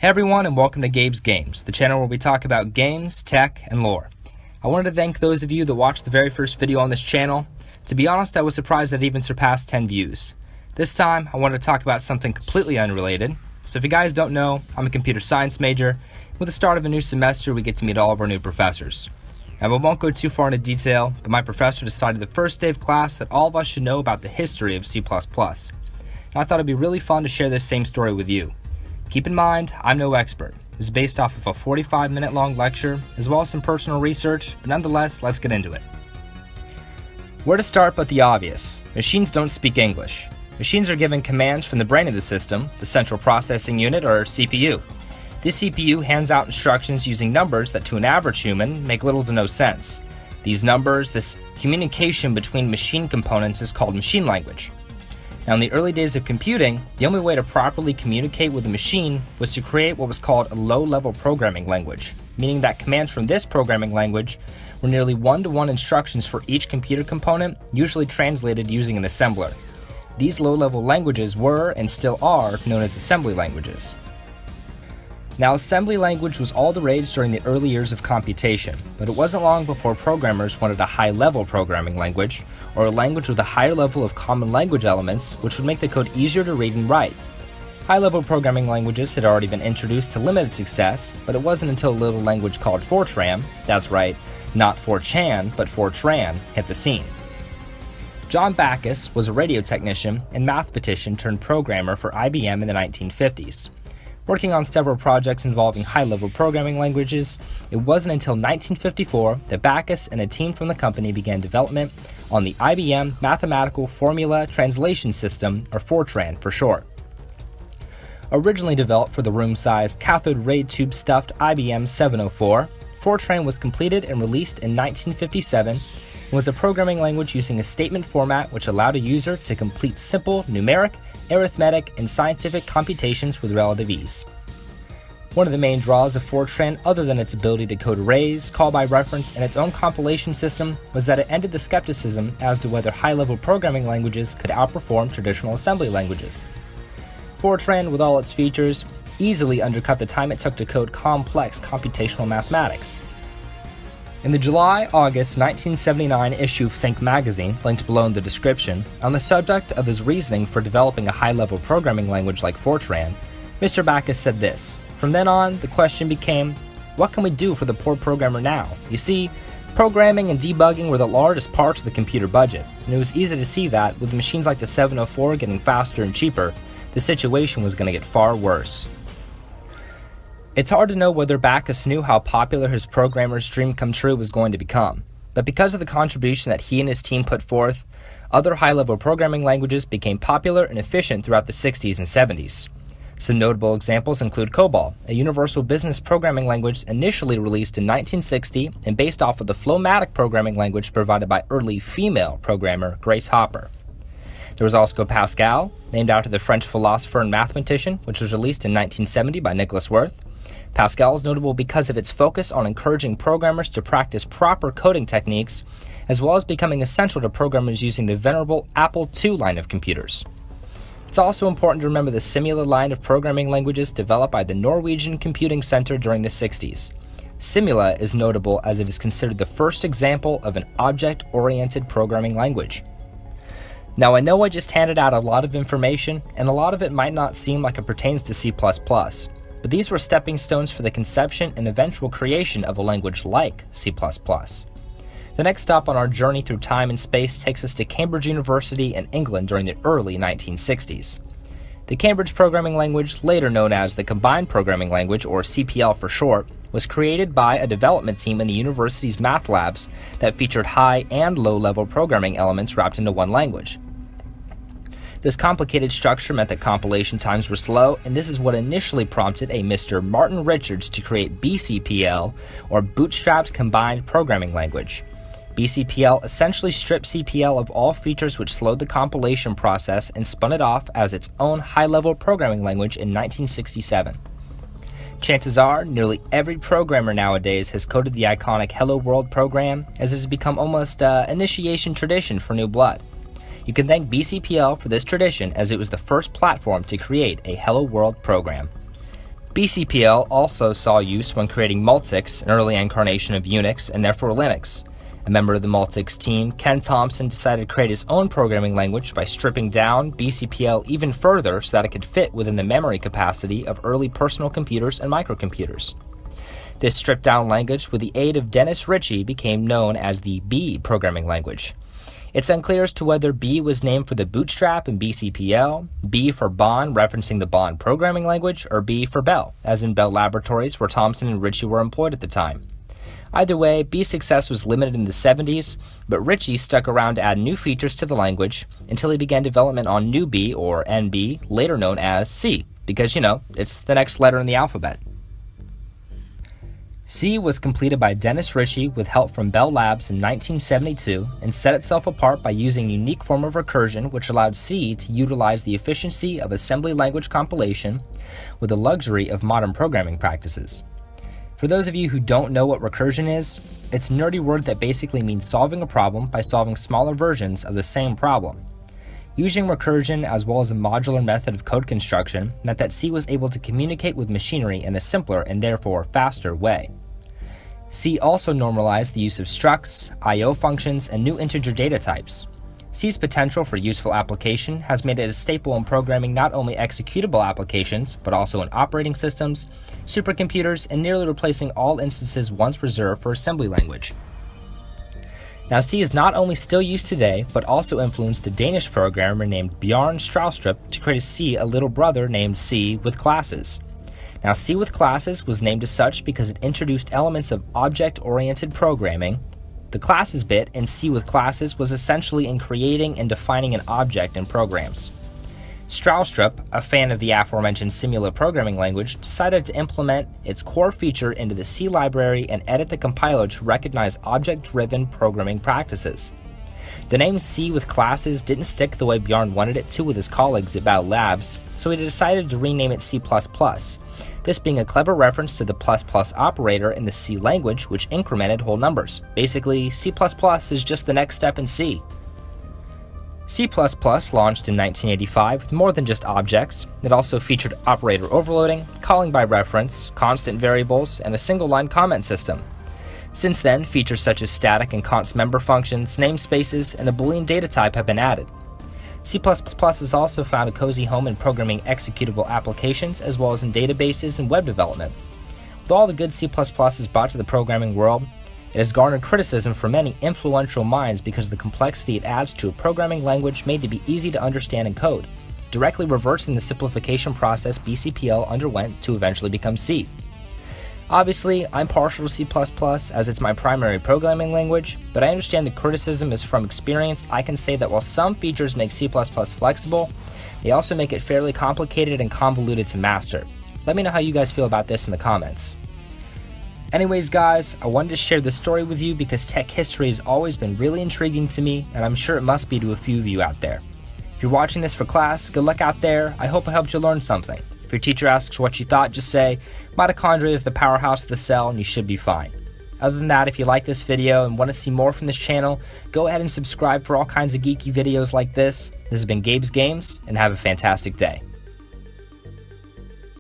Hey everyone, and welcome to Gabe's Games, the channel where we talk about games, tech, and lore. I wanted to thank those of you that watched the very first video on this channel. To be honest, I was surprised that it even surpassed 10 views. This time, I wanted to talk about something completely unrelated. So if you guys don't know, I'm a computer science major. With the start of a new semester, we get to meet all of our new professors. Now, I won't go too far into detail, but my professor decided the first day of class that all of us should know about the history of C++. And I thought it'd be really fun to share this same story with you. Keep in mind, I'm no expert. This is based off of a 45-minute long lecture, as well as some personal research, but nonetheless, let's get into it. Where to start but the obvious. Machines don't speak English. Machines are given commands from the brain of the system, the central processing unit, or CPU. This CPU hands out instructions using numbers that to an average human make little to no sense. These numbers, this communication between machine components is called machine language. Now, in the early days of computing, the only way to properly communicate with a machine was to create what was called a low-level programming language, meaning that commands from this programming language were nearly one-to-one instructions for each computer component, usually translated using an assembler. These low-level languages were, and still are, known as assembly languages. Now, assembly language was all the rage during the early years of computation, but it wasn't long before programmers wanted a high-level programming language, or a language with a higher level of common language elements, which would make the code easier to read and write. High-level programming languages had already been introduced to limited success, but it wasn't until a little language called Fortran, that's right, not 4chan, but Fortran, hit the scene. John Backus was a radio technician and mathematician turned programmer for IBM in the 1950s. Working on several projects involving high-level programming languages, it wasn't until 1954 that Backus and a team from the company began development on the IBM Mathematical Formula Translation System, or Fortran for short. Originally developed for the room-sized cathode ray tube-stuffed IBM 704, Fortran was completed and released in 1957 and was a programming language using a statement format which allowed a user to complete simple numeric, arithmetic, and scientific computations with relative ease. One of the main draws of Fortran, other than its ability to code arrays, call by reference, and its own compilation system, was that it ended the skepticism as to whether high-level programming languages could outperform traditional assembly languages. Fortran, with all its features, easily undercut the time it took to code complex computational mathematics. In the July-August 1979 issue of Think magazine, linked below in the description, on the subject of his reasoning for developing a high-level programming language like Fortran, Mr. Backus said this: "From then on, the question became, what can we do for the poor programmer now? You see, programming and debugging were the largest parts of the computer budget, and it was easy to see that, with machines like the 704 getting faster and cheaper, the situation was going to get far worse." It's hard to know whether Backus knew how popular his programmer's dream come true was going to become, but because of the contribution that he and his team put forth, other high-level programming languages became popular and efficient throughout the 60s and 70s. Some notable examples include COBOL, a universal business programming language initially released in 1960 and based off of the Flowmatic programming language provided by early female programmer Grace Hopper. There was also Pascal, named after the French philosopher and mathematician, which was released in 1970 by Nicholas Wirth. Pascal is notable because of its focus on encouraging programmers to practice proper coding techniques, as well as becoming essential to programmers using the venerable Apple II line of computers. It's also important to remember the Simula line of programming languages developed by the Norwegian Computing Center during the 60s. Simula is notable as it is considered the first example of an object-oriented programming language. Now, I know I just handed out a lot of information, and a lot of it might not seem like it pertains to C++, but these were stepping stones for the conception and eventual creation of a language like C++. The next stop on our journey through time and space takes us to Cambridge University in England during the early 1960s. The Cambridge programming language, later known as the Combined Programming Language, or CPL for short, was created by a development team in the university's math labs that featured high and low-level programming elements wrapped into one language. This complicated structure meant that compilation times were slow, and this is what initially prompted a Mr. Martin Richards to create BCPL, or Bootstrapped Combined Programming Language. BCPL essentially stripped CPL of all features which slowed the compilation process and spun it off as its own high-level programming language in 1967. Chances are, nearly every programmer nowadays has coded the iconic Hello World program, as it has become almost an initiation tradition for new blood. You can thank BCPL for this tradition, as it was the first platform to create a Hello World program. BCPL also saw use when creating Multics, an early incarnation of Unix and therefore Linux. A member of the Multics team, Ken Thompson, decided to create his own programming language by stripping down BCPL even further so that it could fit within the memory capacity of early personal computers and microcomputers. This stripped-down language, with the aid of Dennis Ritchie, became known as the B programming language. It's unclear as to whether B was named for the bootstrap in BCPL, B for Bond, referencing the Bond programming language, or B for Bell, as in Bell Laboratories, where Thompson and Ritchie were employed at the time. Either way, B's success was limited in the 70s, but Ritchie stuck around to add new features to the language until he began development on New B, or NB, later known as C, because, it's the next letter in the alphabet. C was completed by Dennis Ritchie with help from Bell Labs in 1972 and set itself apart by using a unique form of recursion which allowed C to utilize the efficiency of assembly language compilation with the luxury of modern programming practices. For those of you who don't know what recursion is, it's a nerdy word that basically means solving a problem by solving smaller versions of the same problem. Using recursion as well as a modular method of code construction meant that C was able to communicate with machinery in a simpler and therefore faster way. C also normalized the use of structs, I/O functions, and new integer data types. C's potential for useful application has made it a staple in programming not only executable applications, but also in operating systems, supercomputers, and nearly replacing all instances once reserved for assembly language. Now, C is not only still used today, but also influenced a Danish programmer named Bjarne Stroustrup to create a little brother named C with classes. Now, C with classes was named as such because it introduced elements of object-oriented programming. The classes bit in C with classes was essentially in creating and defining an object in programs. Stroustrup, a fan of the aforementioned Simula programming language, decided to implement its core feature into the C library and edit the compiler to recognize object-driven programming practices. The name C with classes didn't stick the way Bjarne wanted it to with his colleagues at Bell Labs, so he decided to rename it C++, this being a clever reference to the ++ operator in the C language, which incremented whole numbers. Basically, C++ is just the next step in C. C++ launched in 1985 with more than just objects. It also featured operator overloading, calling by reference, constant variables, and a single-line comment system. Since then, features such as static and const member functions, namespaces, and a Boolean data type have been added. C++ has also found a cozy home in programming executable applications as well as in databases and web development. With all the good C++ has brought to the programming world, it has garnered criticism from many influential minds because of the complexity it adds to a programming language made to be easy to understand and code, directly reversing the simplification process BCPL underwent to eventually become C. Obviously, I'm partial to C++ as it's my primary programming language, but I understand the criticism is from experience. I can say that while some features make C++ flexible, they also make it fairly complicated and convoluted to master. Let me know how you guys feel about this in the comments. Anyways guys, I wanted to share this story with you because tech history has always been really intriguing to me, and I'm sure it must be to a few of you out there. If you're watching this for class, good luck out there. I hope I helped you learn something. If your teacher asks what you thought, just say, mitochondria is the powerhouse of the cell, and you should be fine. Other than that, if you like this video and want to see more from this channel, go ahead and subscribe for all kinds of geeky videos like this. This has been Gabe's Games, and have a fantastic day.